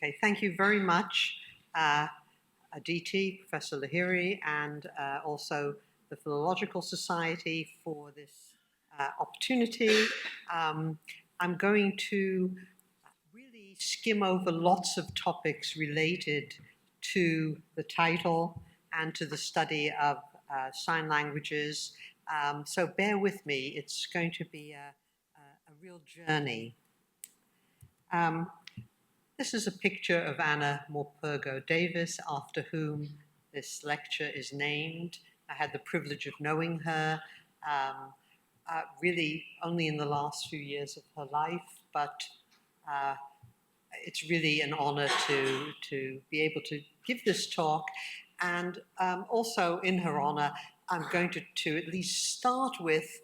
Okay, thank you very much, Aditi, Professor Lahiri, and also the Philological Society for this opportunity. I'm going to really skim over lots of topics related to the title and to the study of sign languages. So bear with me, it's going to be a real journey. This is a picture of Anna Morpurgo Davis, after whom this lecture is named. I had the privilege of knowing her really only in the last few years of her life, but it's really an honor to be able to give this talk. And also in her honor, I'm going to at least start with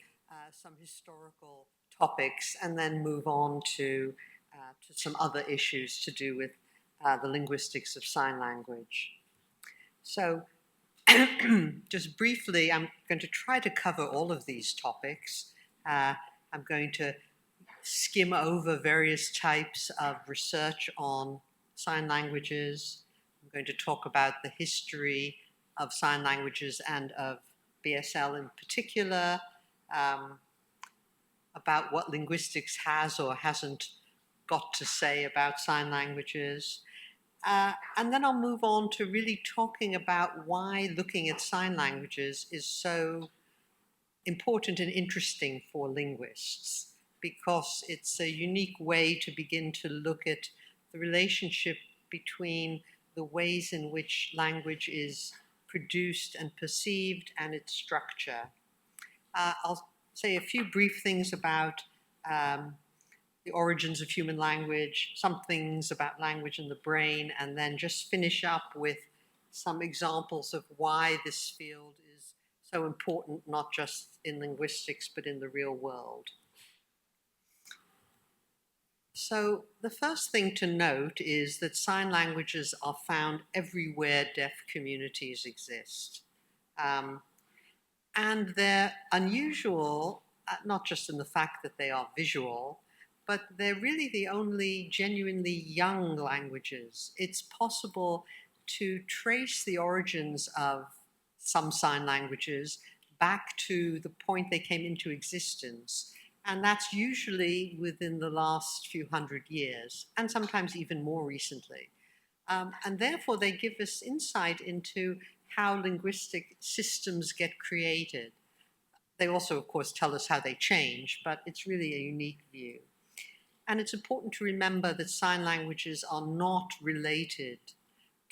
some historical topics and then move on to some other issues to do with the linguistics of sign language. So just briefly, I'm going to try to cover all of these topics. I'm going to skim over various types of research on sign languages. I'm going to talk about the history of sign languages and of BSL in particular, about what linguistics has or hasn't got to say about sign languages. And then I'll move on to really talking about why looking at sign languages is so important and interesting for linguists, because it's a unique way to begin to look at the relationship between the ways in which language is produced and perceived and its structure. I'll say a few brief things about the origins of human language, some things about language and the brain, and then just finish up with some examples of why this field is so important, not just in linguistics, but in the real world. So the first thing to note is that sign languages are found everywhere deaf communities exist. And they're unusual, not just in the fact that they are visual, but they're really the only genuinely young languages. It's possible to trace the origins of some sign languages back to the point they came into existence. And that's usually within the last few hundred years, and sometimes even more recently. And therefore, they give us insight into how linguistic systems get created. They also, of course, tell us how they change, but it's really a unique view. And it's important to remember that sign languages are not related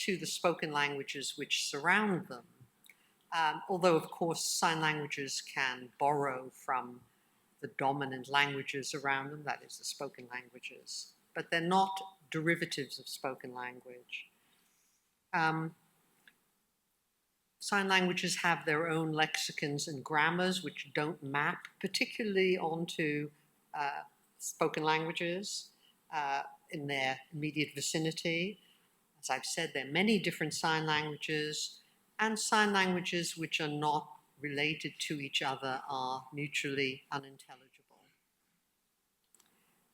to the spoken languages which surround them. Although, of course, sign languages can borrow from the dominant languages around them, that is, the spoken languages, but they're not derivatives of spoken language. Sign languages have their own lexicons and grammars which don't map particularly onto spoken languages in their immediate vicinity. As I've said, there are many different sign languages, and sign languages which are not related to each other are mutually unintelligible.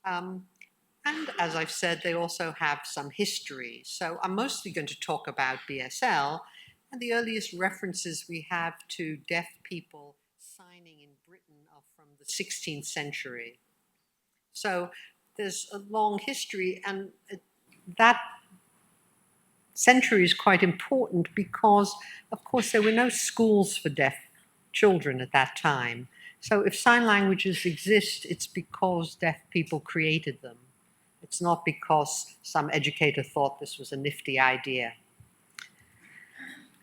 And as I've said, they also have some history. So I'm mostly going to talk about BSL, and the earliest references we have to deaf people signing in Britain are from the 16th century. So there's a long history, and that century is quite important because, of course, there were no schools for deaf children at that time. So if sign languages exist, it's because deaf people created them. It's not because some educator thought this was a nifty idea.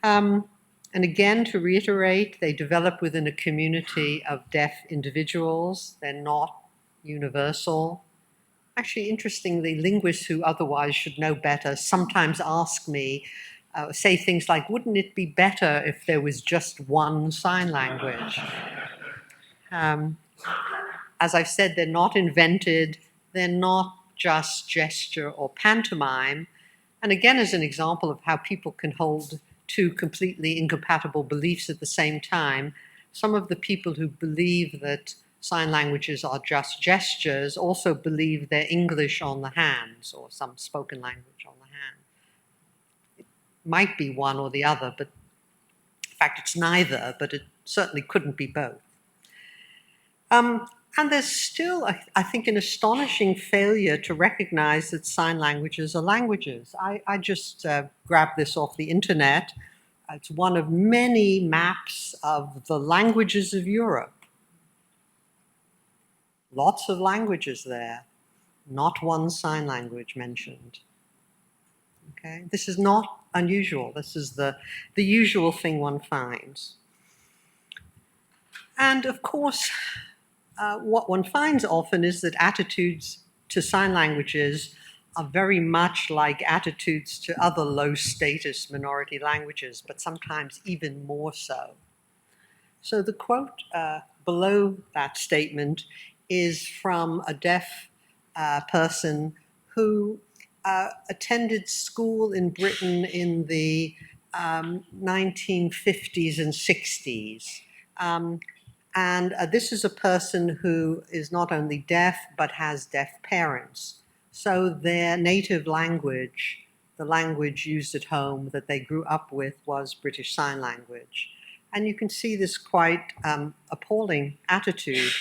And again, to reiterate, they develop within a community of deaf individuals. They're not universal. Actually, interestingly, linguists who otherwise should know better sometimes ask me, say things like, wouldn't it be better if there was just one sign language? As I've said, they're not invented. They're not just gesture or pantomime. And again, as an example of how people can hold two completely incompatible beliefs at the same time, some of the people who believe that sign languages are just gestures also believe they're English on the hands or some spoken language on the hand. It might be one or the other, but in fact, it's neither, but it certainly couldn't be both. And there's still, I think, an astonishing failure to recognize that sign languages are languages. I just grabbed this off the internet. It's one of many maps of the languages of Europe. Lots of languages there, not one sign language mentioned. Okay, this is not unusual. This is the usual thing one finds. And of course, what one finds often is that attitudes to sign languages are very much like attitudes to other low-status minority languages, but sometimes even more so. So the quote below that statement is from a deaf person who attended school in Britain in the 1950s and 60s. And this is a person who is not only deaf, but has deaf parents. So their native language, the language used at home that they grew up with, was British Sign Language. And you can see this quite appalling attitude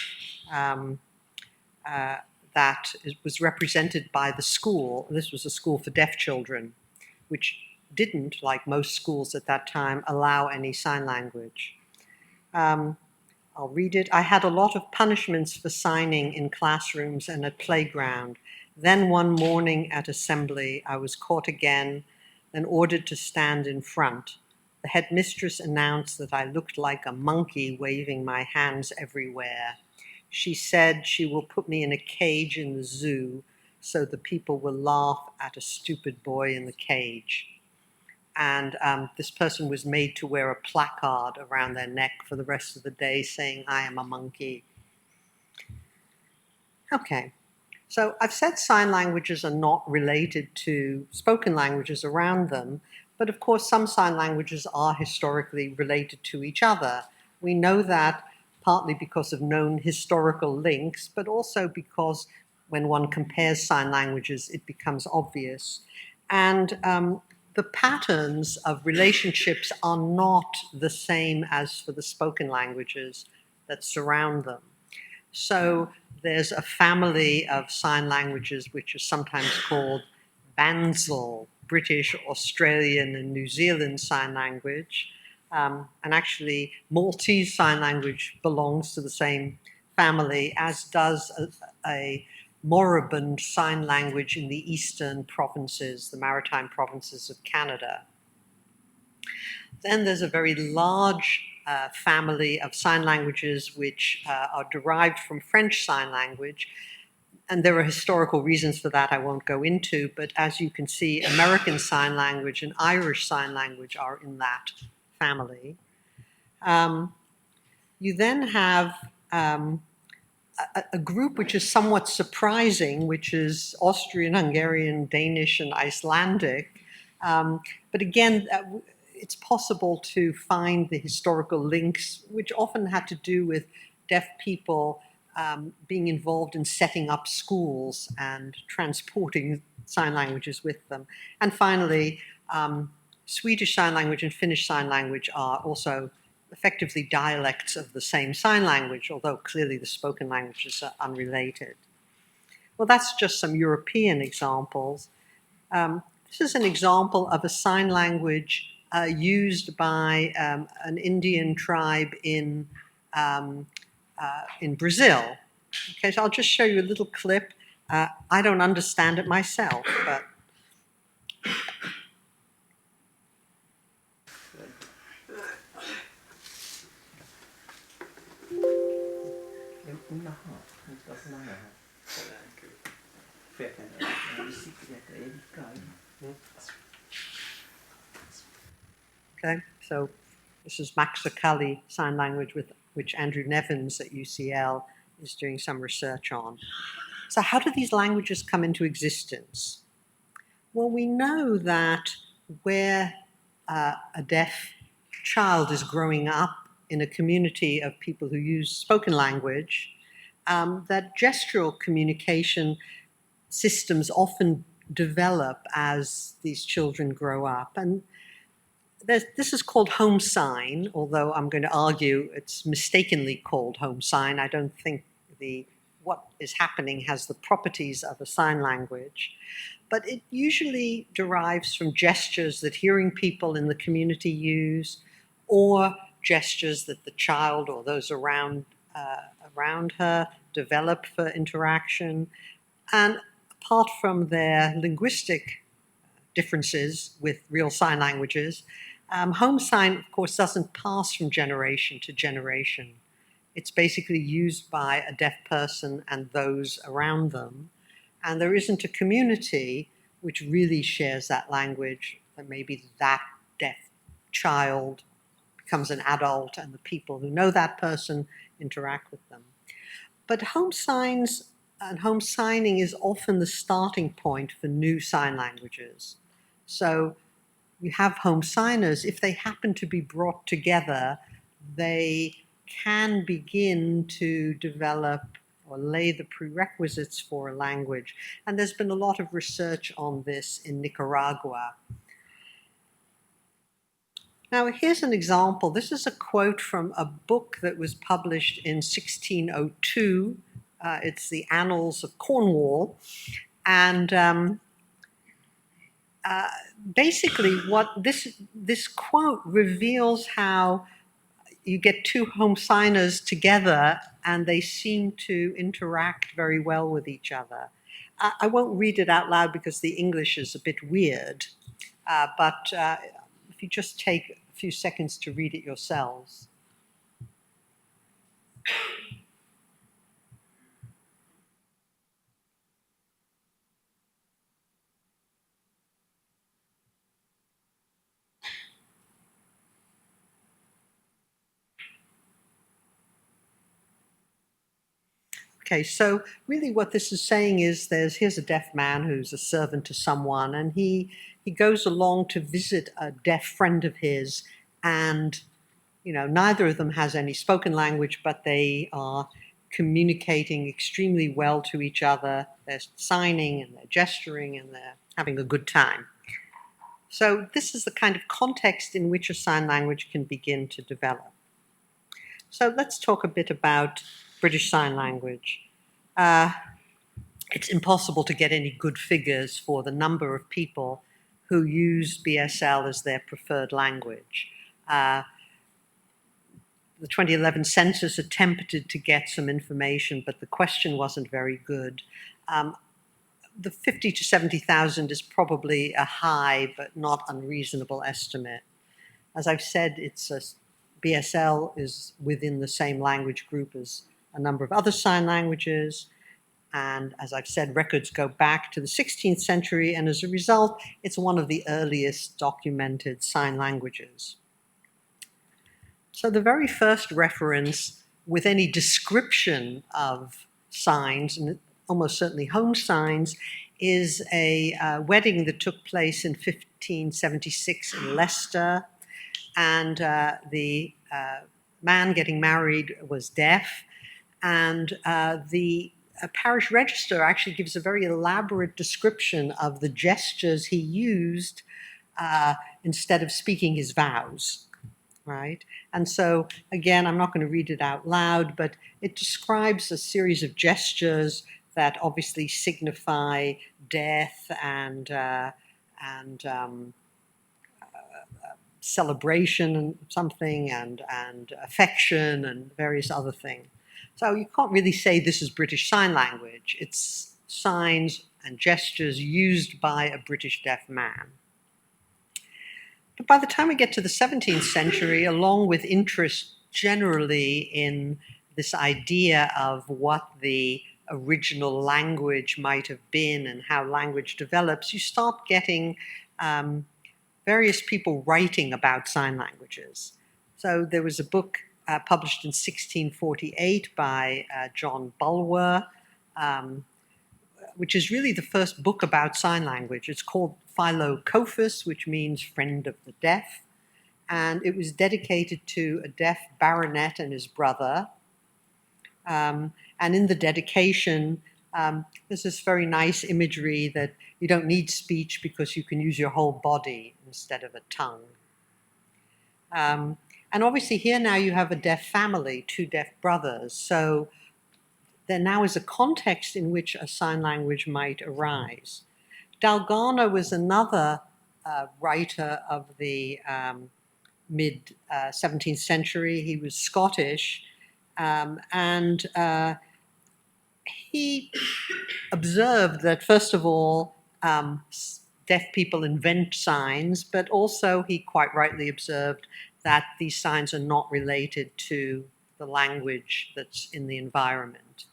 that was represented by the school. This was a school for deaf children, which didn't, like most schools at that time, allow any sign language. I'll read it. I had a lot of punishments for signing in classrooms and at playground. Then one morning at assembly, I was caught again and ordered to stand in front. The headmistress announced that I looked like a monkey waving my hands everywhere. She said she will put me in a cage in the zoo so the people will laugh at a stupid boy in the cage. And this person was made to wear a placard around their neck for the rest of the day saying, I am a monkey. Okay, so I've said sign languages are not related to spoken languages around them, but of course some sign languages are historically related to each other. We know that partly because of known historical links, but also because when one compares sign languages, it becomes obvious. And the patterns of relationships are not the same as for the spoken languages that surround them. So there's a family of sign languages which are sometimes called Banzel, British, Australian, and New Zealand Sign Language. And actually, Maltese Sign Language belongs to the same family, as does a moribund sign language in the eastern provinces, the maritime provinces of Canada. Then there's a very large family of sign languages which are derived from French Sign Language. And there are historical reasons for that I won't go into, but as you can see, American Sign Language and Irish Sign Language are in that family. You then have a group which is somewhat surprising, which is Austrian, Hungarian, Danish, and Icelandic. But again, it's possible to find the historical links, which often had to do with deaf people being involved in setting up schools and transporting sign languages with them. And finally, Swedish Sign Language and Finnish Sign Language are also effectively dialects of the same sign language, although clearly the spoken languages are unrelated. Well, that's just some European examples. This is an example of a sign language used by an Indian tribe in Brazil. Okay, so I'll just show you a little clip. I don't understand it myself, but okay, so this is Maxakali Sign Language, with which Andrew Nevins at UCL is doing some research on. So how do these languages come into existence? Well, we know that where a deaf child is growing up in a community of people who use spoken language, that gestural communication systems often develop as these children grow up. And this is called home sign, although I'm going to argue it's mistakenly called home sign. I don't think what is happening has the properties of a sign language. But it usually derives from gestures that hearing people in the community use, or gestures that the child or those around her develop for interaction. And apart from their linguistic differences with real sign languages, home sign, of course, doesn't pass from generation to generation. It's basically used by a deaf person and those around them. And there isn't a community which really shares that language, that maybe that deaf child becomes an adult and the people who know that person interact with them. But home signs and home signing is often the starting point for new sign languages. So you have home signers, if they happen to be brought together, they can begin to develop or lay the prerequisites for a language. And there's been a lot of research on this in Nicaragua. Now, here's an example. This is a quote from a book that was published in 1602. It's the Annals of Cornwall. And basically, what this quote reveals how you get two home signers together and they seem to interact very well with each other. I won't read it out loud because the English is a bit weird, but if you just take a few seconds to read it yourselves. Okay, so really what this is saying is here's a deaf man who's a servant to someone, and he goes along to visit a deaf friend of his, and neither of them has any spoken language, but they are communicating extremely well to each other. They're signing and they're gesturing and they're having a good time. So this is the kind of context in which a sign language can begin to develop. So let's talk a bit about British Sign Language. It's impossible to get any good figures for the number of people who use BSL as their preferred language. The 2011 census attempted to get some information, but the question wasn't very good. The 50 to 70,000 is probably a high but not unreasonable estimate. As I've said, BSL is within the same language group as a number of other sign languages. And as I've said, records go back to the 16th century, and as a result, it's one of the earliest documented sign languages. So the very first reference with any description of signs, and almost certainly home signs, is a wedding that took place in 1576 in Leicester. And the man getting married was deaf. And the parish register actually gives a very elaborate description of the gestures he used instead of speaking his vows, right? And so, again, I'm not going to read it out loud, but it describes a series of gestures that obviously signify death and celebration and something, and affection and various other things. So you can't really say this is British Sign Language. It's signs and gestures used by a British deaf man. But by the time we get to the 17th century, along with interest generally in this idea of what the original language might have been and how language develops, you start getting various people writing about sign languages. So there was a book published in 1648 by John Bulwer, which is really the first book about sign language. It's called Philocophus, which means friend of the deaf. And it was dedicated to a deaf baronet and his brother. And in the dedication, there's this very nice imagery that you don't need speech because you can use your whole body instead of a tongue. And obviously here now you have a deaf family, 2 deaf brothers. So there now is a context in which a sign language might arise. Dalgarno was another writer of the mid-17th century. He was Scottish, and he observed that, first of all, deaf people invent signs, but also he quite rightly observed that these signs are not related to the language that's in the environment.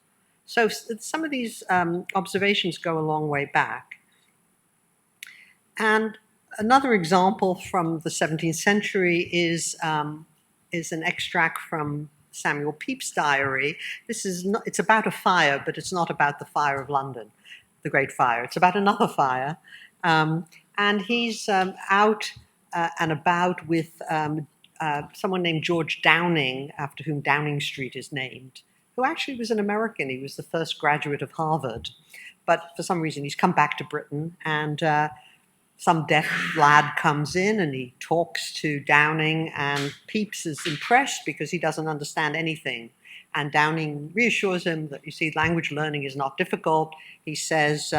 So some of these observations go a long way back. And another example from the 17th century is an extract from Samuel Pepys' diary. This is not, it's about a fire, but it's not about the fire of London, the Great Fire. It's about another fire. And he's out and about with someone named George Downing, after whom Downing Street is named, who actually was an American. He was the first graduate of Harvard. But for some reason, he's come back to Britain, and some deaf lad comes in and he talks to Downing, and Pepys is impressed because he doesn't understand anything. And Downing reassures him that, you see, language learning is not difficult. He says,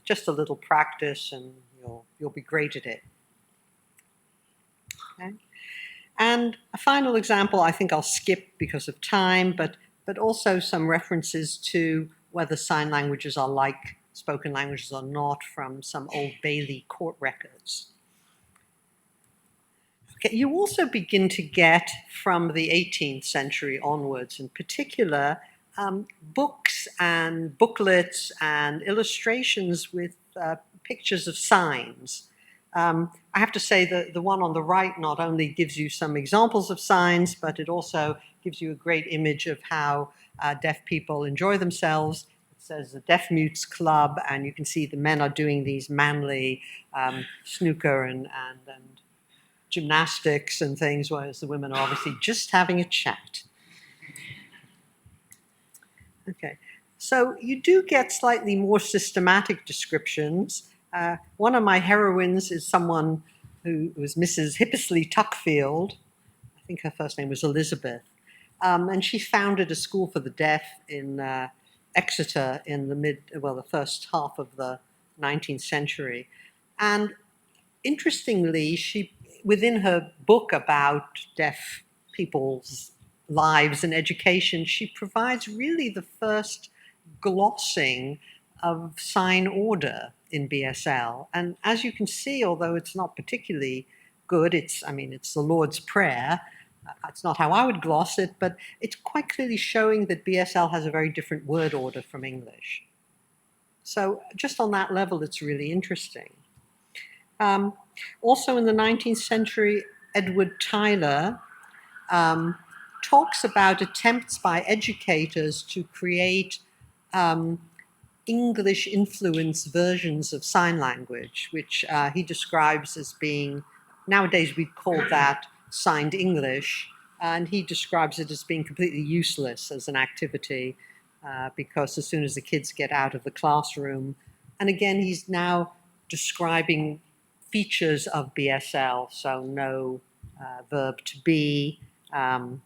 just a little practice and you'll be great at it. Okay. And a final example, I think I'll skip because of time, but also some references to whether sign languages are like spoken languages or not from some Old Bailey court records. Okay, you also begin to get from the 18th century onwards, in particular, books and booklets and illustrations with pictures of signs. I have to say that the one on the right not only gives you some examples of signs, but it also gives you a great image of how deaf people enjoy themselves. It says the Deaf Mutes Club, and you can see the men are doing these manly snooker and gymnastics and things, whereas the women are obviously just having a chat. Okay, so you do get slightly more systematic descriptions. One of my heroines is someone who was Mrs. Hippisley Tuckfield. I think her first name was Elizabeth. And she founded a school for the deaf in Exeter in the first half of the 19th century. And interestingly, within her book about deaf people's lives and education, she provides really the first glossing of sign order in BSL. And as you can see, although it's not particularly good, it's the Lord's Prayer. It's not how I would gloss it, but it's quite clearly showing that BSL has a very different word order from English. So just on that level, it's really interesting. Also in the 19th century, Edward Tyler talks about attempts by educators to create English-influenced versions of sign language, which he describes as being, nowadays we'd call that signed English, and he describes it as being completely useless as an activity because as soon as the kids get out of the classroom, and again, he's now describing features of BSL, so no verb to be, and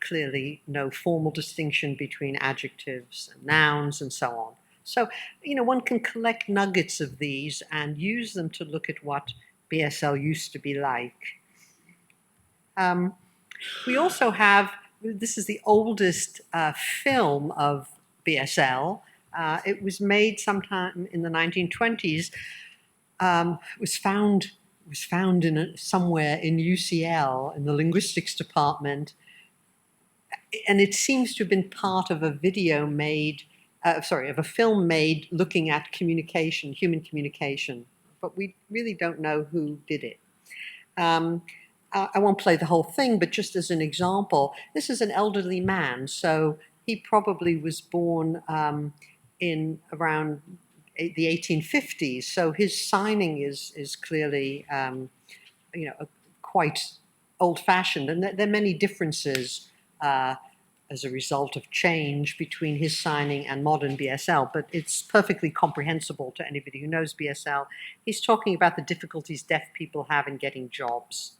clearly no formal distinction between adjectives and nouns and so on. So, one can collect nuggets of these and use them to look at what BSL used to be like. We also have, this is the oldest film of BSL. It was made sometime in the 1920s. It was found somewhere in UCL in the linguistics department, and it seems to have been part of a video made, of a film made looking at communication, human communication, but we really don't know who did it. I won't play the whole thing, but just as an example, this is an elderly man, so he probably was born in around the 1850s, so his signing is clearly, quite old-fashioned, and there are many differences as a result of change between his signing and modern BSL, but it's perfectly comprehensible to anybody who knows BSL. He's talking about the difficulties deaf people have in getting jobs.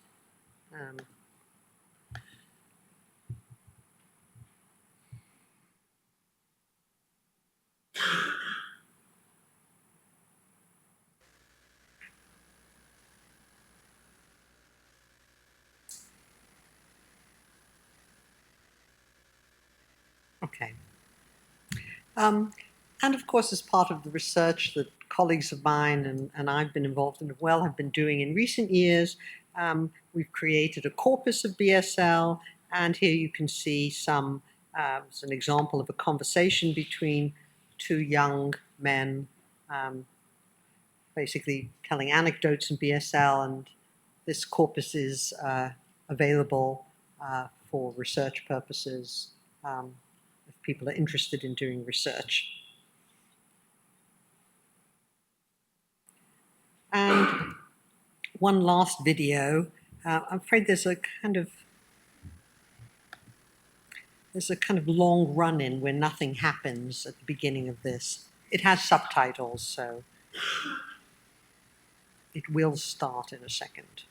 Okay. And of course, as part of the research that colleagues of mine and I've been involved in as well have been doing in recent years, we've created a corpus of BSL, and here you can see some, as an example of a conversation between two young men, basically telling anecdotes in BSL, and this corpus is available for research purposes if people are interested in doing research. And one last video. I'm afraid there's a kind of long run-in where nothing happens at the beginning of this. It has subtitles, so it will start in a second.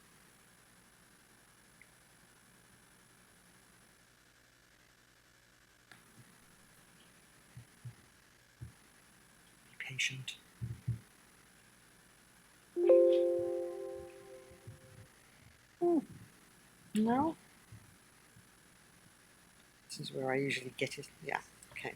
Be patient. No? This is where I usually get it. Yeah, okay.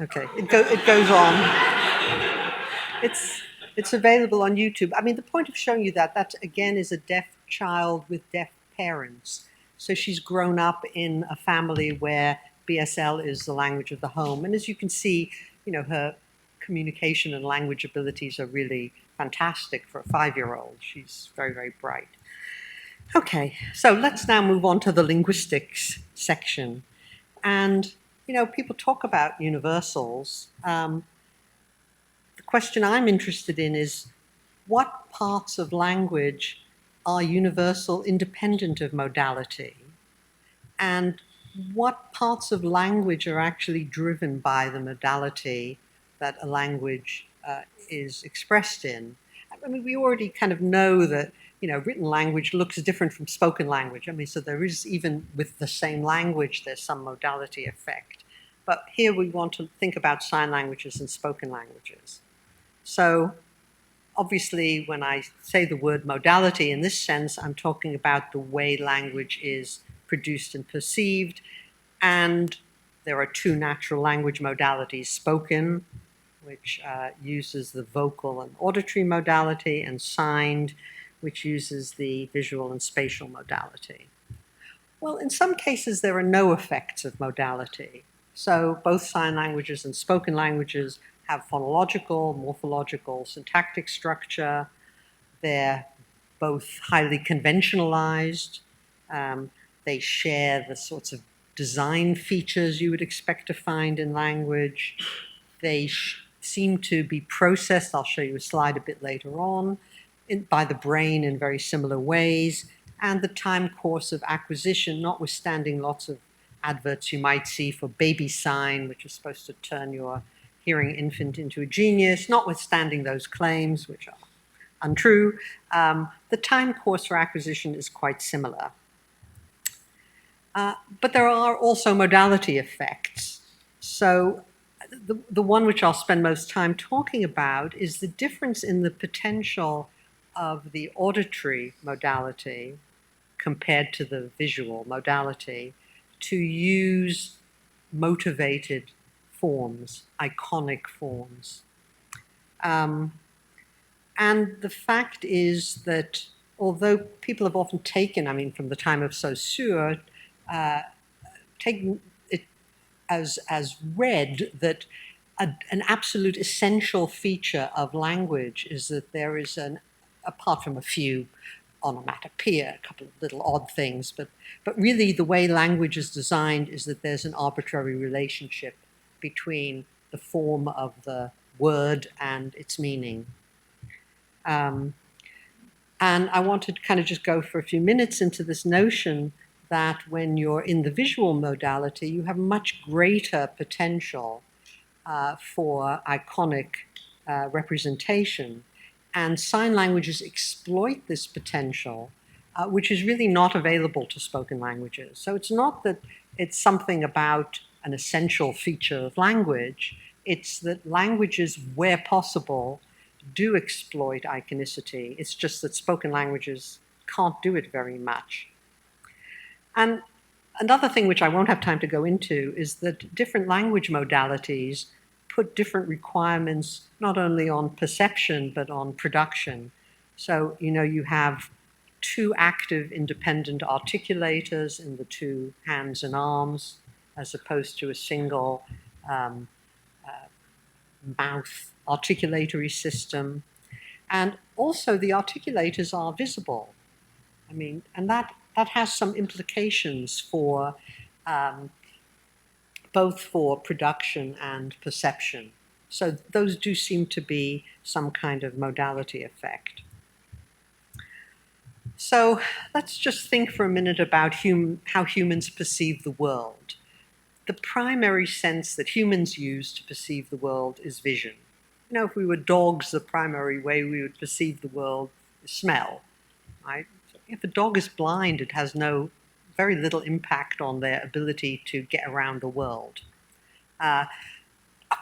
Okay, it goes on. It's available on YouTube. I mean, the point of showing you that again is a deaf child with deaf parents. So she's grown up in a family where BSL is the language of the home. And as you can see, you know, her communication and language abilities are really fantastic for a 5-year-old. She's very, very bright. Okay, so let's now move on to the linguistics section. And, you know, people talk about universals. The question I'm interested in is what parts of language are universal independent of modality? And what parts of language are actually driven by the modality that a language is expressed in? I mean, we already kind of know that, you know, written language looks different from spoken language. I mean, so there is, even with the same language, there's some modality effect. But here we want to think about sign languages and spoken languages. So obviously, when I say the word modality in this sense, I'm talking about the way language is produced and perceived. And there are two natural language modalities: spoken, which uses the vocal and auditory modality, and signed, which uses the visual and spatial modality. Well, in some cases, there are no effects of modality. So both sign languages and spoken languages have phonological, morphological, syntactic structure. They're both highly conventionalized. They share the sorts of design features you would expect to find in language. They seem to be processed, I'll show you a slide a bit later on, by the brain in very similar ways. And the time course of acquisition, notwithstanding lots of adverts you might see for baby sign, which is supposed to turn your hearing infant into a genius, notwithstanding those claims, which are untrue, the time course for acquisition is quite similar. But there are also modality effects. So the one which I'll spend most time talking about is the difference in the potential of the auditory modality compared to the visual modality to use motivated forms, iconic forms. And the fact is that although people have often taken, I mean, from the time of Saussure, taken it as read that an absolute essential feature of language is that there is apart from a few onomatopoeia, a couple of little odd things, but really the way language is designed is that there's an arbitrary relationship between the form of the word and its meaning. And I want to kind of just go for a few minutes into this notion that when you're in the visual modality, you have much greater potential for iconic representation. And sign languages exploit this potential, which is really not available to spoken languages. So it's not that it's something about an essential feature of language, it's that languages, where possible, do exploit iconicity. It's just that spoken languages can't do it very much. And another thing which I won't have time to go into is that different language modalities put different requirements not only on perception but on production. So, you have two active independent articulators in the two hands and arms as opposed to a single mouth articulatory system. And also the articulators are visible. I mean, and that has some implications for both for production and perception. So those do seem to be some kind of modality effect. So let's just think for a minute about how humans perceive the world. The primary sense that humans use to perceive the world is vision. If we were dogs, the primary way we would perceive the world is smell, right? So if a dog is blind, it has very little impact on their ability to get around the world. Of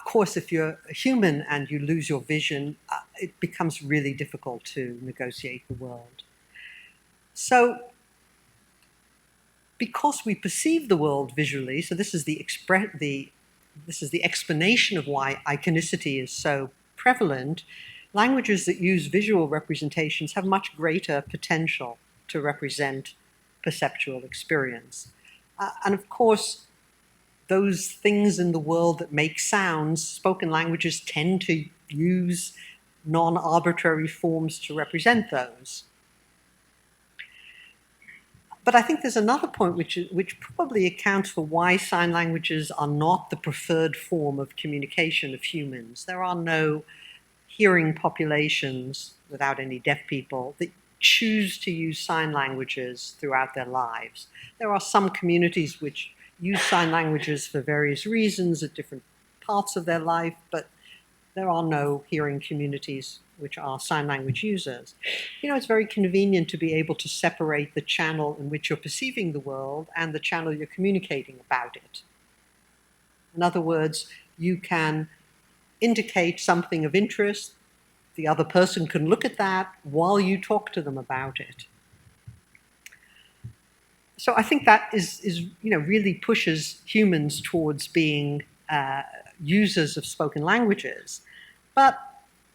course, if you're a human and you lose your vision, it becomes really difficult to negotiate the world. So because we perceive the world visually, so this is the explanation of why iconicity is so prevalent, languages that use visual representations have much greater potential to represent perceptual experience. And of course, those things in the world that make sounds, spoken languages tend to use non-arbitrary forms to represent those. But I think there's another point which probably accounts for why sign languages are not the preferred form of communication of humans. There are no hearing populations, without any deaf people, that choose to use sign languages throughout their lives. There are some communities which use sign languages for various reasons at different parts of their life, but there are no hearing communities which are sign language users. It's very convenient to be able to separate the channel in which you're perceiving the world and the channel you're communicating about it. In other words, you can indicate something of interest. The other person can look at that while you talk to them about it. So I think that is really pushes humans towards being users of spoken languages. But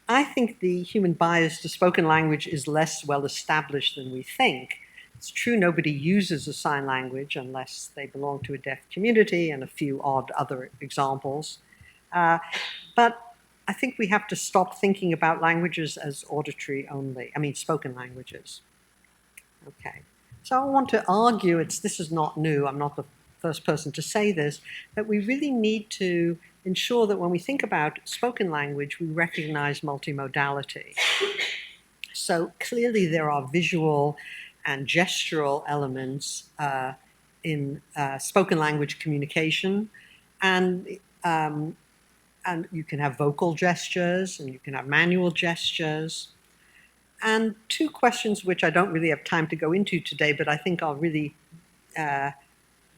I think the human bias to spoken language is less well established than we think. It's true nobody uses a sign language unless they belong to a deaf community, and a few odd other examples. But I think we have to stop thinking about languages as auditory only, spoken languages. Okay, so I want to argue, this is not new, I'm not the first person to say this, that we really need to ensure that when we think about spoken language, we recognize multimodality. So clearly there are visual and gestural elements in spoken language communication, and you can have vocal gestures and you can have manual gestures. And two questions which I don't really have time to go into today, but I think are really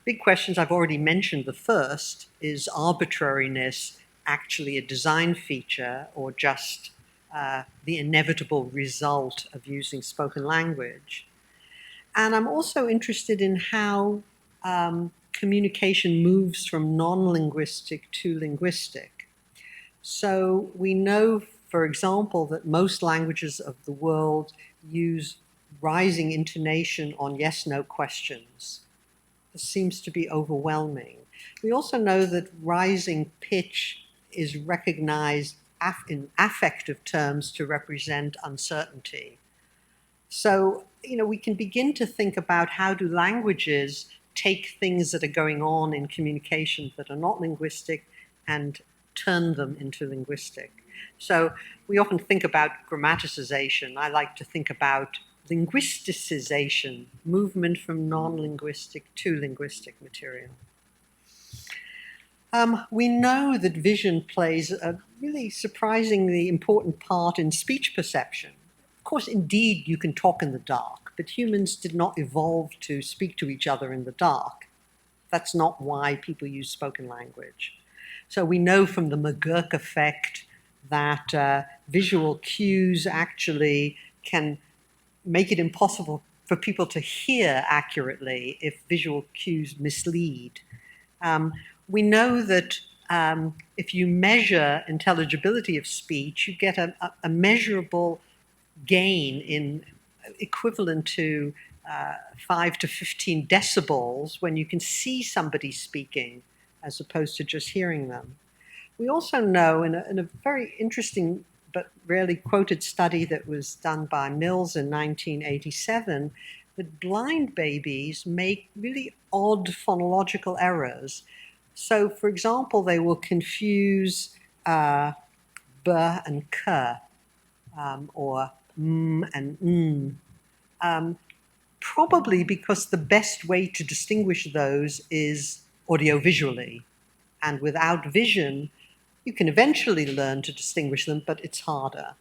big questions. I've already mentioned the first, is arbitrariness actually a design feature or just the inevitable result of using spoken language. And I'm also interested in how communication moves from non-linguistic to linguistic. So we know, for example, that most languages of the world use rising intonation on yes-no questions. This seems to be overwhelming. We also know that rising pitch is recognized in affective terms to represent uncertainty. So, we can begin to think about how do languages take things that are going on in communication that are not linguistic and turn them into linguistic. So we often think about grammaticization. I like to think about linguisticization, movement from non-linguistic to linguistic material. We know that vision plays a really surprisingly important part in speech perception. Of course, indeed, you can talk in the dark, but humans did not evolve to speak to each other in the dark. That's not why people use spoken language. So we know from the McGurk effect that visual cues actually can make it impossible for people to hear accurately if visual cues mislead. We know that if you measure intelligibility of speech, you get a measurable gain in equivalent to 5 to 15 decibels when you can see somebody speaking as opposed to just hearing them. We also know in a very interesting but rarely quoted study that was done by Mills in 1987 that blind babies make really odd phonological errors. So, for example, they will confuse b and k, or m and n, probably because the best way to distinguish those is audiovisually. And without vision, you can eventually learn to distinguish them, but it's harder.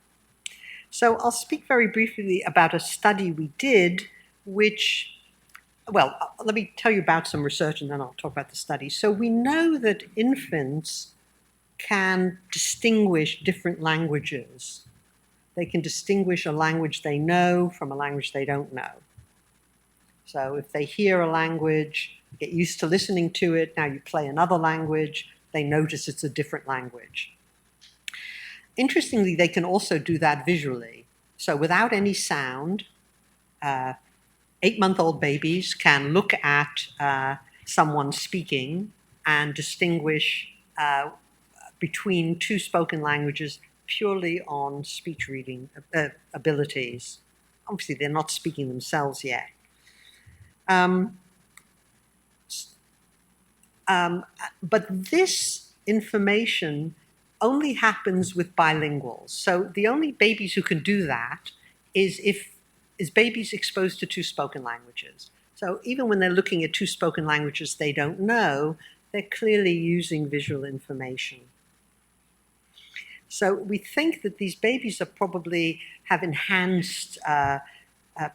So I'll speak very briefly about a study we did, which, well, let me tell you about some research and then I'll talk about the study. So we know that infants can distinguish different languages. They can distinguish a language they know from a language they don't know. So if they hear a language, get used to listening to it, now you play another language, they notice it's a different language. Interestingly, they can also do that visually. So without any sound, 8-month-old babies can look at someone speaking and distinguish between two spoken languages purely on speech reading abilities. Obviously, they're not speaking themselves yet. But this information only happens with bilinguals. So the only babies who can do that is babies exposed to two spoken languages. So even when they're looking at two spoken languages they don't know, they're clearly using visual information. So we think that these babies are probably have enhanced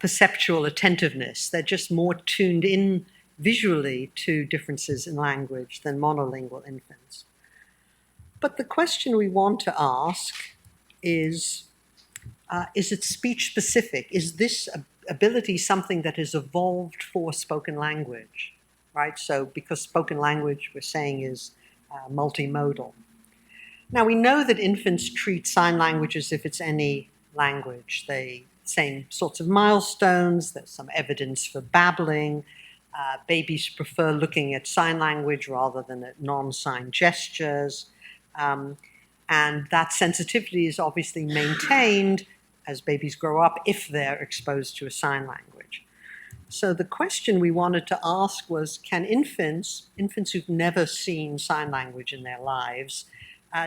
perceptual attentiveness. They're just more tuned in visually to differences in language than monolingual infants. But the question we want to ask is it speech specific? Is this ability something that has evolved for spoken language, right? So because spoken language, we're saying, is multimodal. Now we know that infants treat sign language as if it's any language. Same sorts of milestones, there's some evidence for babbling. Babies prefer looking at sign language rather than at non-sign gestures. And that sensitivity is obviously maintained as babies grow up if they're exposed to a sign language. So the question we wanted to ask was, can infants who've never seen sign language in their lives,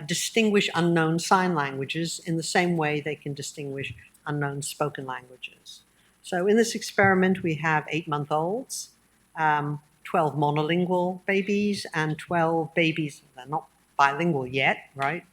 distinguish unknown sign languages in the same way they can distinguish unknown spoken languages? So in this experiment, we have 8-month-olds, 12 monolingual babies, and 12 babies, they're not bilingual yet, right?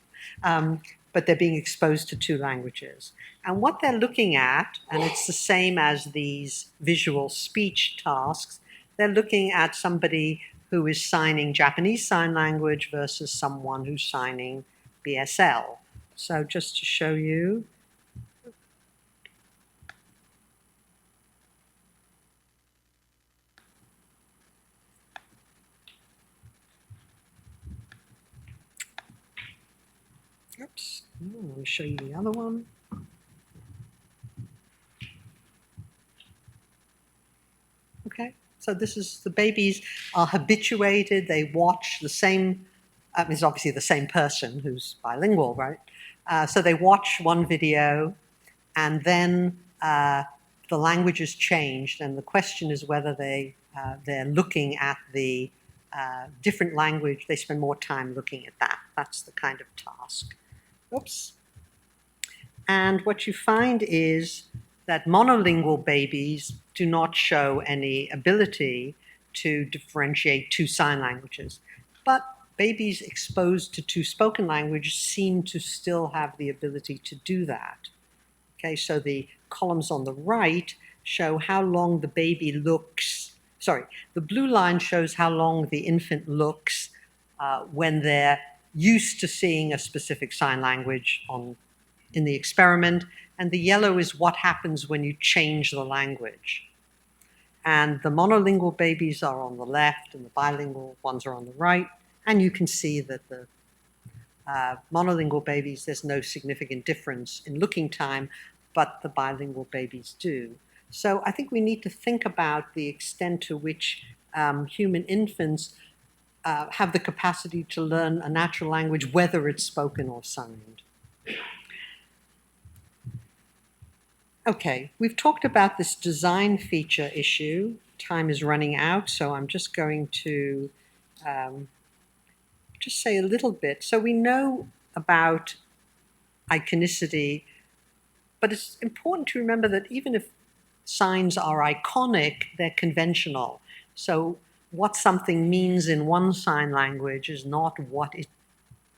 But they're being exposed to two languages. And what they're looking at, and it's the same as these visual speech tasks, they're looking at somebody who is signing Japanese Sign Language versus someone who's signing BSL. So just to show you. Oops, let me show you the other one. Okay, so this is the babies are habituated, they watch the same, it's obviously the same person who's bilingual, right? So they watch one video and then the language is changed, and the question is whether they're looking at the different language, they spend more time looking at that. That's the kind of task. Oops. And what you find is that monolingual babies do not show any ability to differentiate two sign languages. But babies exposed to two spoken languages seem to still have the ability to do that. Okay, so the columns on the right show how long the baby looks. Sorry, the blue line shows how long the infant looks when they're used to seeing a specific sign language in the experiment, and the yellow is what happens when you change the language. And the monolingual babies are on the left and the bilingual ones are on the right, and you can see that the monolingual babies, there's no significant difference in looking time, but the bilingual babies do. So I think we need to think about the extent to which human infants have the capacity to learn a natural language, whether it's spoken or signed. Okay, we've talked about this design feature issue. Time is running out, so I'm just going to just say a little bit. So we know about iconicity, but it's important to remember that even if signs are iconic, they're conventional. So what something means in one sign language is not what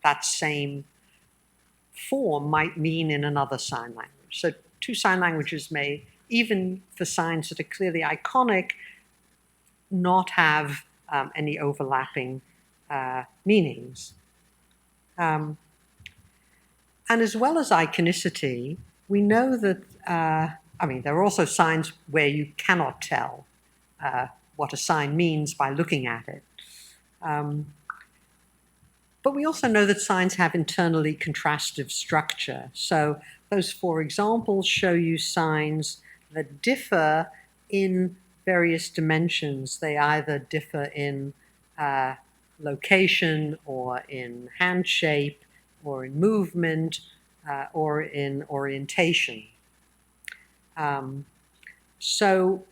that same form might mean in another sign language. So two sign languages may, even for signs that are clearly iconic, not have any overlapping meanings. And as well as iconicity, we know that, there are also signs where you cannot tell what a sign means by looking at it. But we also know that signs have internally contrastive structure. So those four examples show you signs that differ in various dimensions. They either differ in location or in hand shape or in movement or in orientation. So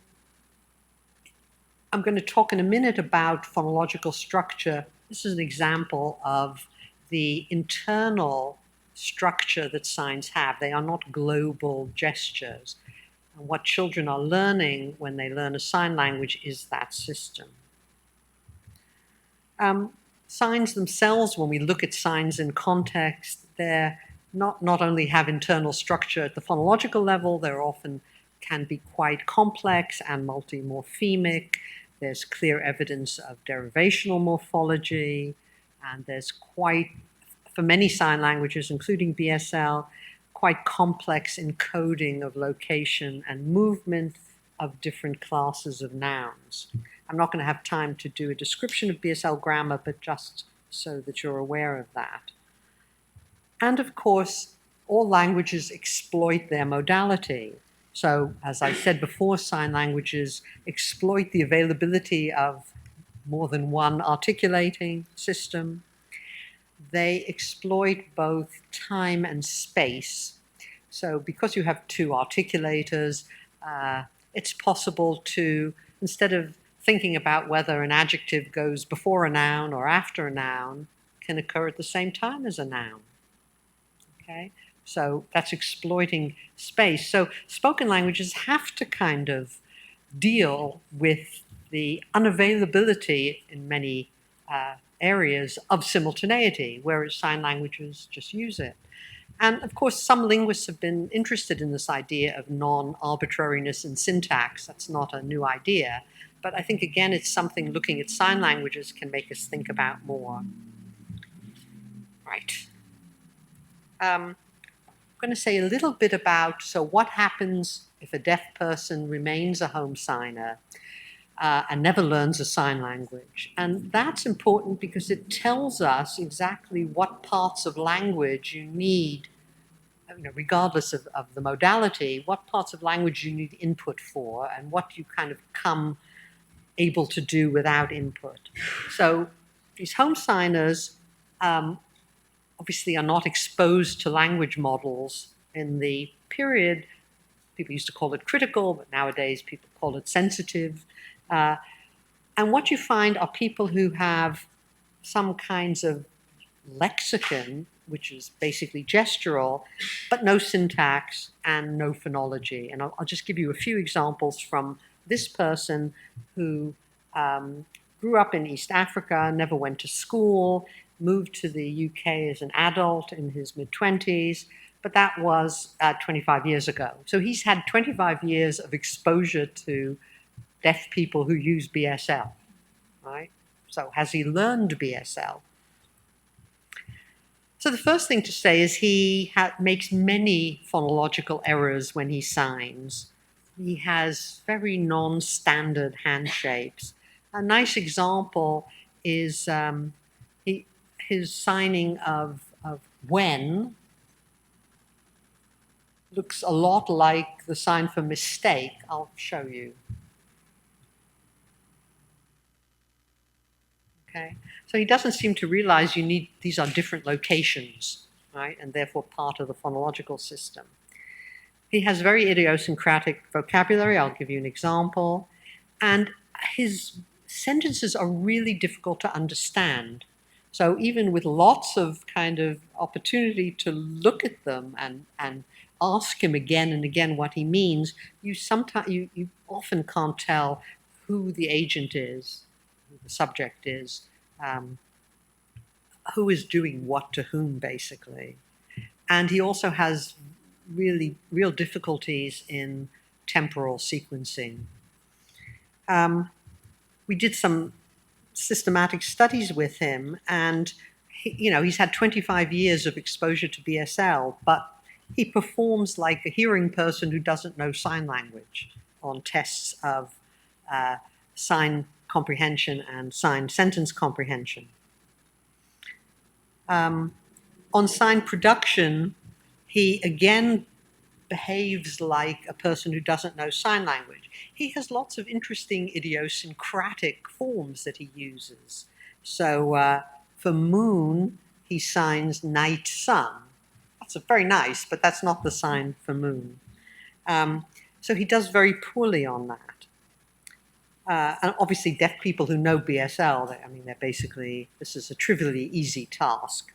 I'm going to talk in a minute about phonological structure. This is an example of the internal structure that signs have. They are not global gestures. And what children are learning when they learn a sign language is that system. Signs themselves, when we look at signs in context, they're not only have internal structure at the phonological level, they often can be quite complex and multimorphemic. There's clear evidence of derivational morphology, and there's quite, for many sign languages, including BSL, quite complex encoding of location and movement of different classes of nouns. I'm not going to have time to do a description of BSL grammar, but just so that you're aware of that. And of course, all languages exploit their modality. So, as I said before, sign languages exploit the availability of more than one articulating system. They exploit both time and space. So, because you have two articulators, it's possible to, instead of thinking about whether an adjective goes before a noun or after a noun, can occur at the same time as a noun. Okay? So that's exploiting space. So spoken languages have to kind of deal with the unavailability in many areas of simultaneity, whereas sign languages just use it. And of course, some linguists have been interested in this idea of non-arbitrariness in syntax. That's not a new idea. But I think, again, it's something looking at sign languages can make us think about more. Right. I'm going to say a little bit about, so what happens if a deaf person remains a home signer and never learns a sign language. And that's important because it tells us exactly what parts of language you need, regardless of the modality, what parts of language you need input for and what you kind of come able to do without input. So these home signers obviously are not exposed to language models in the period. People used to call it critical, but nowadays people call it sensitive. And what you find are people who have some kinds of lexicon, which is basically gestural, but no syntax and no phonology. And I'll just give you a few examples from this person who grew up in East Africa, never went to school, moved to the UK as an adult in his mid-20s, but that was 25 years ago. So he's had 25 years of exposure to deaf people who use BSL, right? So has he learned BSL? So the first thing to say is he makes many phonological errors when he signs. He has very non-standard hand shapes. A nice example is his signing of when looks a lot like the sign for mistake. I'll show you. Okay, so he doesn't seem to realize these are different locations, right, and therefore part of the phonological system. He has very idiosyncratic vocabulary. I'll give you an example. And his sentences are really difficult to understand. So even with lots of kind of opportunity to look at them and ask him again and again what he means, you often can't tell who the agent is, who the subject is, who is doing what to whom, basically. And he also has real difficulties in temporal sequencing. We did some systematic studies with him, and he's had 25 years of exposure to BSL, but he performs like a hearing person who doesn't know sign language on tests of sign comprehension and sign sentence comprehension. On sign production, he again behaves like a person who doesn't know sign language. He has lots of interesting idiosyncratic forms that he uses. So for moon, he signs night sun. That's very nice, but that's not the sign for moon. So he does very poorly on that. And obviously deaf people who know BSL, they're basically, this is a trivially easy task.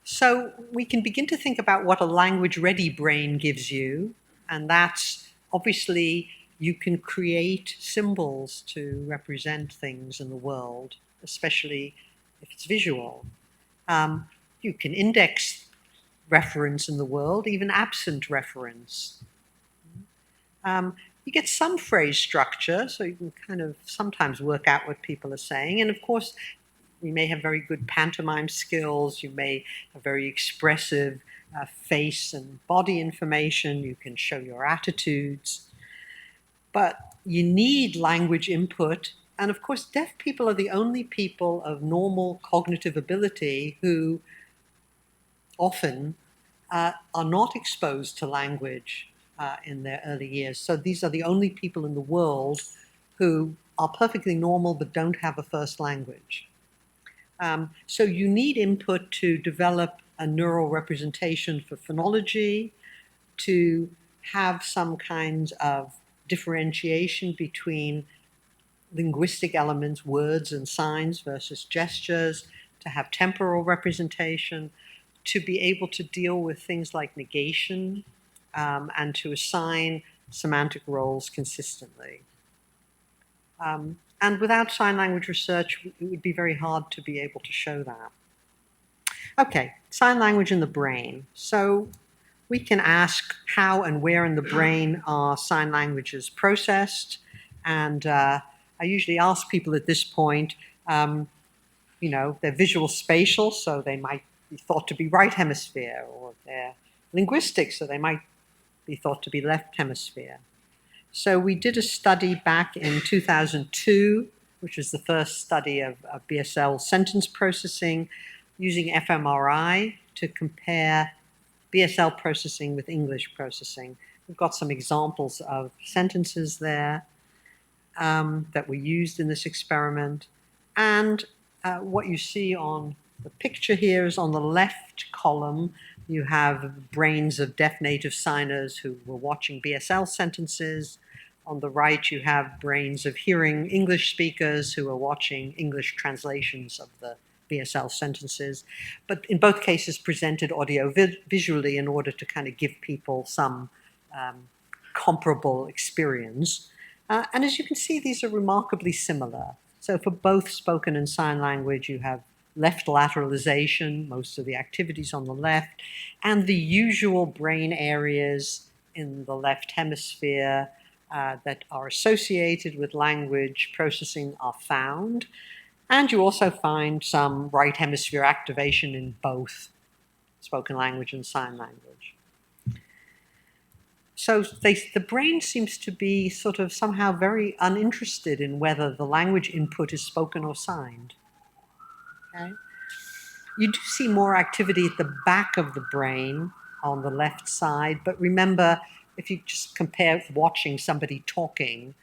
So we can begin to think about what a language-ready brain gives you, and that's obviously you can create symbols to represent things in the world, especially if it's visual. You can index reference in the world, even absent reference. You get some phrase structure, so you can kind of sometimes work out what people are saying, and of course, you may have very good pantomime skills. You may have very expressive face and body information. You can show your attitudes. But you need language input. And of course, deaf people are the only people of normal cognitive ability who often are not exposed to language in their early years. So these are the only people in the world who are perfectly normal but don't have a first language. So you need input to develop a neural representation for phonology, to have some kinds of differentiation between linguistic elements, words and signs versus gestures, to have temporal representation, to be able to deal with things like negation, and to assign semantic roles consistently. And without sign language research, it would be very hard to be able to show that. Okay, sign language in the brain. So we can ask how and where in the brain are sign languages processed. And I usually ask people at this point, they're visual spatial, so they might be thought to be right hemisphere, or they're linguistic, so they might be thought to be left hemisphere. So we did a study back in 2002, which was the first study of BSL sentence processing, using fMRI to compare BSL processing with English processing. We've got some examples of sentences there that were used in this experiment. And what you see on the picture here is on the left column, you have brains of deaf native signers who were watching BSL sentences. On the right, you have brains of hearing English speakers who are watching English translations of the BSL sentences, but in both cases presented audio visually in order to kind of give people some comparable experience. And as you can see, these are remarkably similar. So for both spoken and sign language, you have left lateralization, most of the activities on the left, and the usual brain areas in the left hemisphere that are associated with language processing are found. And you also find some right hemisphere activation in both spoken language and sign language. So the brain seems to be sort of somehow very uninterested in whether the language input is spoken or signed. Okay? You do see more activity at the back of the brain on the left side, but remember, if you just compare watching somebody talking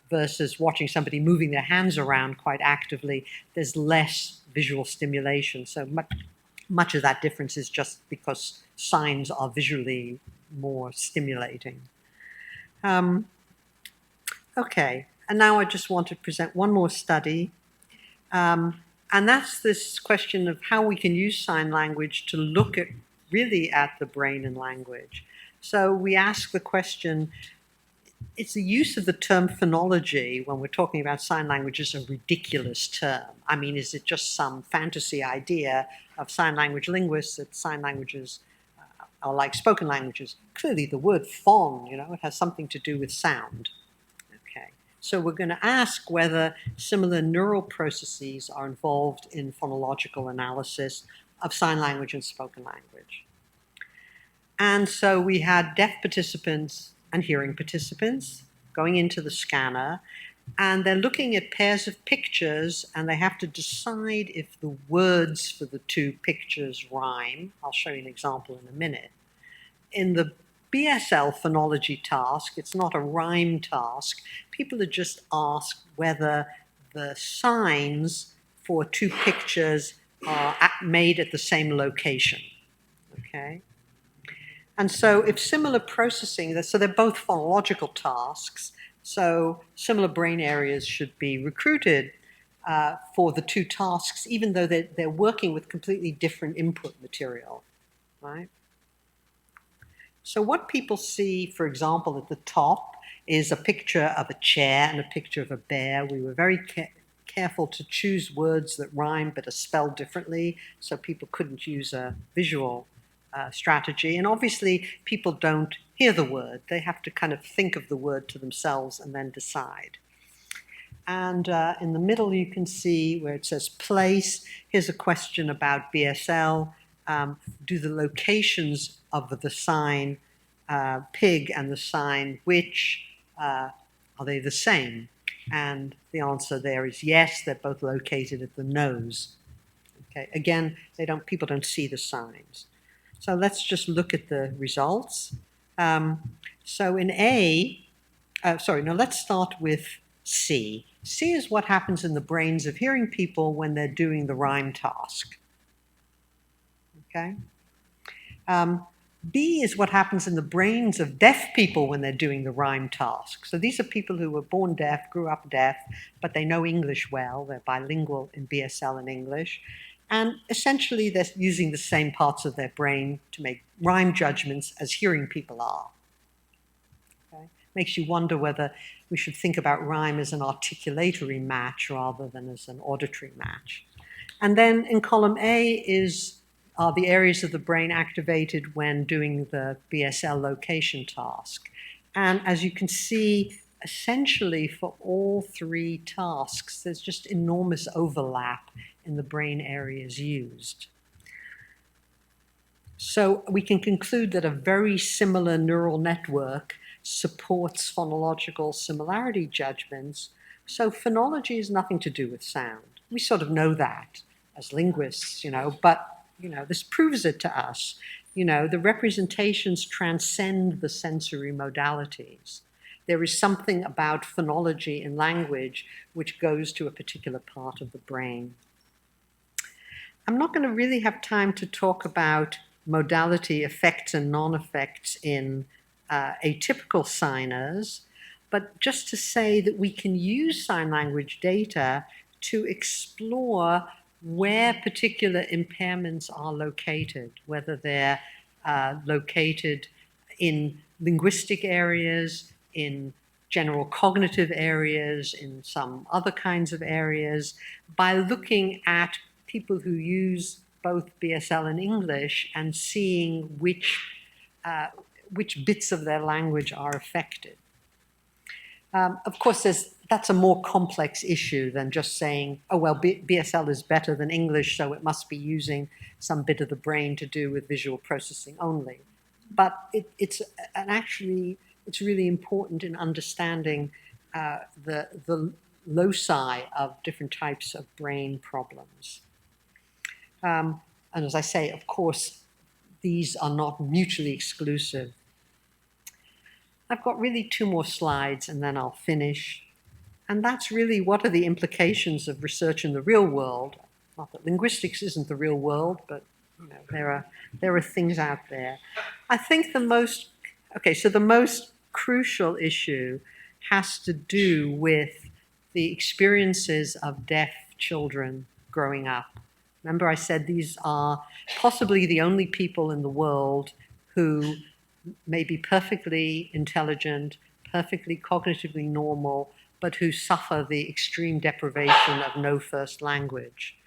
versus watching somebody moving their hands around quite actively, there's less visual stimulation. So much of that difference is just because signs are visually more stimulating. Okay, and now I just want to present one more study. And that's this question of how we can use sign language to look at really at the brain and language. So we ask the question, is the use of the term phonology when we're talking about sign language is a ridiculous term? I mean, is it just some fantasy idea of sign language linguists that sign languages are like spoken languages? Clearly the word phon, it has something to do with sound. Okay, so we're going to ask whether similar neural processes are involved in phonological analysis of sign language and spoken language. And so we had deaf participants and hearing participants going into the scanner, and they're looking at pairs of pictures, and they have to decide if the words for the two pictures rhyme. I'll show you an example in a minute. In the BSL phonology task, it's not a rhyme task. People are just asked whether the signs for two pictures are made at the same location. Okay? And so if similar processing, so they're both phonological tasks, so similar brain areas should be recruited for the two tasks, even though they're working with completely different input material, right? So what people see, for example, at the top is a picture of a chair and a picture of a bear. We were very careful to choose words that rhyme but are spelled differently, so people couldn't use a visual strategy. And obviously, people don't hear the word. They have to kind of think of the word to themselves and then decide. And in the middle, you can see where it says place. Here's a question about BSL. Do the locations of the sign pig and the sign which, are they the same? And the answer there is yes, they're both located at the nose. Okay, again, people don't see the signs. So let's just look at the results. So in let's start with C. C is what happens in the brains of hearing people when they're doing the rhyme task. Okay. B is what happens in the brains of deaf people when they're doing the rhyme task. So these are people who were born deaf, grew up deaf, but they know English well. They're bilingual in BSL and English. And essentially, they're using the same parts of their brain to make rhyme judgments as hearing people are. Okay? Makes you wonder whether we should think about rhyme as an articulatory match rather than as an auditory match. And then in column A are the areas of the brain activated when doing the BSL location task. And as you can see, essentially for all three tasks, there's just enormous overlap in the brain areas used. So we can conclude that a very similar neural network supports phonological similarity judgments. So phonology has nothing to do with sound. We sort of know that as linguists, but this proves it to us. The representations transcend the sensory modalities. There is something about phonology in language which goes to a particular part of the brain. I'm not going to really have time to talk about modality effects and non-effects in atypical signers, but just to say that we can use sign language data to explore where particular impairments are located, whether they're located in linguistic areas, in general cognitive areas, in some other kinds of areas, by looking at people who use both BSL and English and seeing which bits of their language are affected. Of course, that's a more complex issue than just saying, oh, well, BSL is better than English, so it must be using some bit of the brain to do with visual processing only. But it's really important in understanding the loci of different types of brain problems. And as I say, of course, these are not mutually exclusive. I've got really 2 more slides and then I'll finish. And that's really, what are the implications of research in the real world? Not that linguistics isn't the real world, but there are things out there. I think the most crucial issue has to do with the experiences of deaf children growing up. Remember, I said these are possibly the only people in the world who may be perfectly intelligent, perfectly cognitively normal, but who suffer the extreme deprivation of no first language.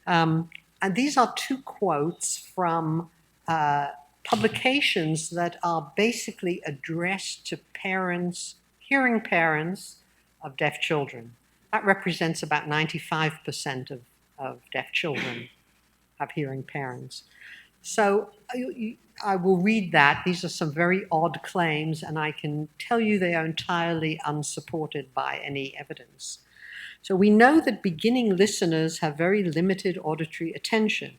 And these are 2 quotes from publications that are basically addressed to parents, hearing parents of deaf children. That represents about 95% of deaf children have hearing parents. So I will read that. These are some very odd claims, and I can tell you they are entirely unsupported by any evidence. So we know that beginning listeners have very limited auditory attention.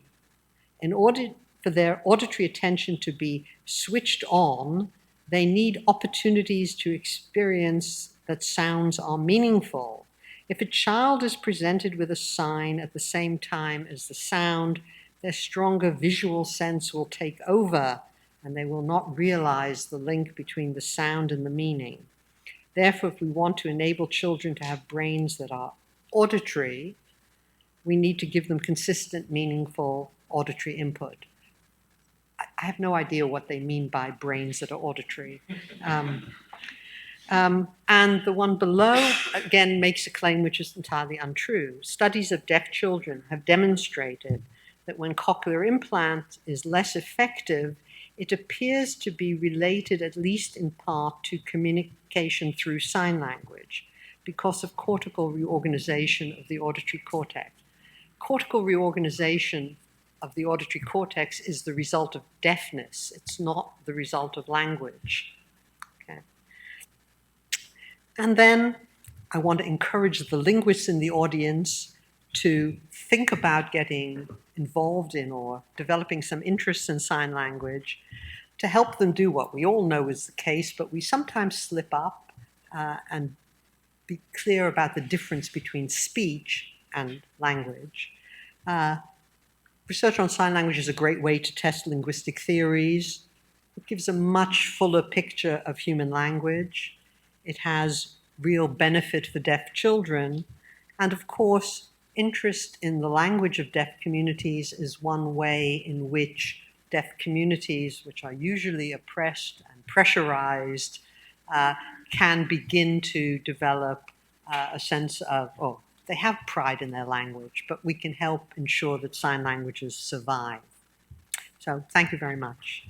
In order for their auditory attention to be switched on, they need opportunities to experience that sounds are meaningful. If a child is presented with a sign at the same time as the sound, their stronger visual sense will take over, and they will not realize the link between the sound and the meaning. Therefore, if we want to enable children to have brains that are auditory, we need to give them consistent, meaningful auditory input. I have no idea what they mean by brains that are auditory. And the one below, again, makes a claim which is entirely untrue. Studies of deaf children have demonstrated that when cochlear implant is less effective, it appears to be related, at least in part, to communication through sign language because of cortical reorganization of the auditory cortex. Cortical reorganization of the auditory cortex is the result of deafness. It's not the result of language. Okay. And then I want to encourage the linguists in the audience to think about getting involved in or developing some interest in sign language to help them do what we all know is the case, but we sometimes slip up and be clear about the difference between speech and language. Research on sign language is a great way to test linguistic theories. It gives a much fuller picture of human language. It has real benefit for deaf children. And of course, interest in the language of deaf communities is one way in which deaf communities, which are usually oppressed and pressurized, can begin to develop a sense of, they have pride in their language, but we can help ensure that sign languages survive. So thank you very much.